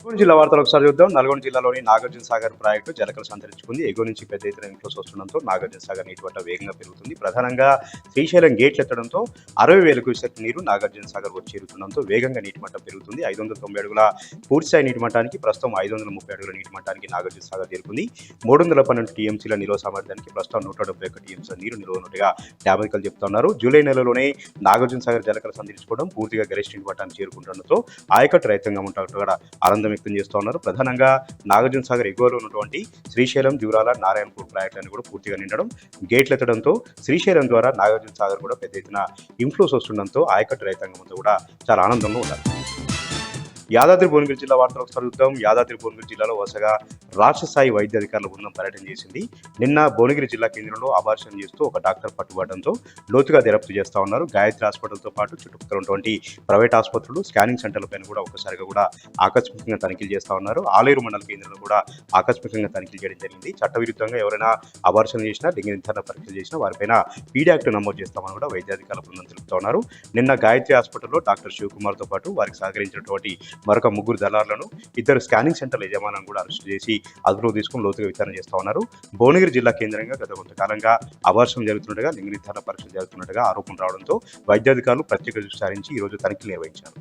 నల్గొండ జిల్లా వార్తలు ఒకసారి చూద్దాం. నల్గొండ జిల్లాలోని నాగార్జున సాగర్ ప్రాజెక్టు జలకలు సంతరించుకుంది. ఎగువ నుంచి పెద్ద ఎత్తున ఇన్ఫ్లోస్ వస్తుండడంతో నాగార్జున సాగర్ నీటి మట్టం వేగంగా పెరుగుతుంది. ప్రధానంగా శ్రీశైలం గేట్లు ఎత్తడంతో 60,000 క్యూసెక్ నీరు నాగార్జున సాగర్ వచ్చి చేరుతుండడంతో వేగంగా నీటి మట్టం పెరుగుతుంది. 590 అడుగుల పూర్తిస్థాయి నీటి మట్టానికి ప్రస్తుతం 530 అడుగుల నీటి మట్టానికి నాగార్జున సాగర్ చేరుకుంది. 312 టీఎంసీల నిల్వ సామర్థ్యానికి ప్రస్తుతం 171 టీఎంసీల నీరు నిల్వ ఉన్నట్టుగా డ్యామధికారులు చెప్తున్నారు. జూలై నెలలోనే నాగార్జున సాగర్ జలకలు సంతరించుకోవడం పూర్తిగా గరిష్ట నీటి మట్టాన్ని చేరుకుంటుండడంతో ఆయకట్టు రైతాంగం ఉంటూ కూడా ఆనందం వ్యక్తం చేస్తూ ఉన్నారు. ప్రధానంగా నాగార్జున సాగర్ ఎగువలో ఉన్నటువంటి శ్రీశైలం, దివరాల, నారాయణపూర్ ప్రాజెక్టులను కూడా పూర్తిగా నిండడం, గేట్లు ఎత్తడంతో శ్రీశైలం ద్వారా నాగార్జున సాగర్ కూడా పెద్ద ఎత్తున ఇన్ఫ్లోస్ వస్తుండడంతో ఆయకట్టు రైతాంగంతో కూడా చాలా ఆనందంలో ఉన్నారు. యాదాద్రి భువనగిరి జిల్లా వార్తలు ఒకసారి చూద్దాం. యాదాద్రి భువనగిరి జిల్లాలో వరుసగా రాష్ట్ర స్థాయి వైద్య అధికారుల బృందం పర్యటన చేసింది. నిన్న భువనగిరి జిల్లా కేంద్రంలో అబార్షన్ చేస్తూ ఒక డాక్టర్ పట్టుబడడంతో లోతుగా దర్యాప్తు చేస్తా ఉన్నారు. గాయత్రి హాస్పిటల్తో పాటు చుట్టుపక్కల ఉన్నటువంటి ప్రైవేట్ ఆసుపత్రులు, స్కానింగ్ సెంటర్లపైన కూడా ఒక్కసారిగా కూడా ఆకస్మికంగా తనిఖీలు చేస్తా ఉన్నారు. ఆలేరు మండల కేంద్రంలో కూడా ఆకస్మికంగా తనిఖీలు చేయడం జరిగింది. చట్టవిరుద్ధంగా ఎవరైనా అబార్షన్ చేసినా, లింగ నిర్ధారణ పరీక్షలు చేసినా వారిపైన పీడీ యాక్ట్ నమోదు చేస్తామని కూడా వైద్యాధికారుల బృందం తెలుపుతా ఉన్నారు. నిన్న గాయత్రి హాస్పిటల్లో డాక్టర్ శివకుమార్తో పాటు వారికి సహకరించినటువంటి మరొక 3 దళారులను, 2 స్కానింగ్ సెంటర్ల యజమానులను కూడా అరెస్ట్ చేసి అదుపులోకి తీసుకుని లోతుగా విచారణ చేస్తా ఉన్నారు. భువనగిరి జిల్లా కేంద్రంగా గత కొంతకాలంగా అబార్షన్ జరుగుతున్నట్టుగా, లింగ నిర్ధారణ పరీక్షలు జరుగుతున్నట్టుగా ఆరోపణలు రావడంతో వైద్యాధికారులు ప్రత్యేక దృష్టి సారించి ఈ రోజు తనిఖీలు నిర్వహించారు.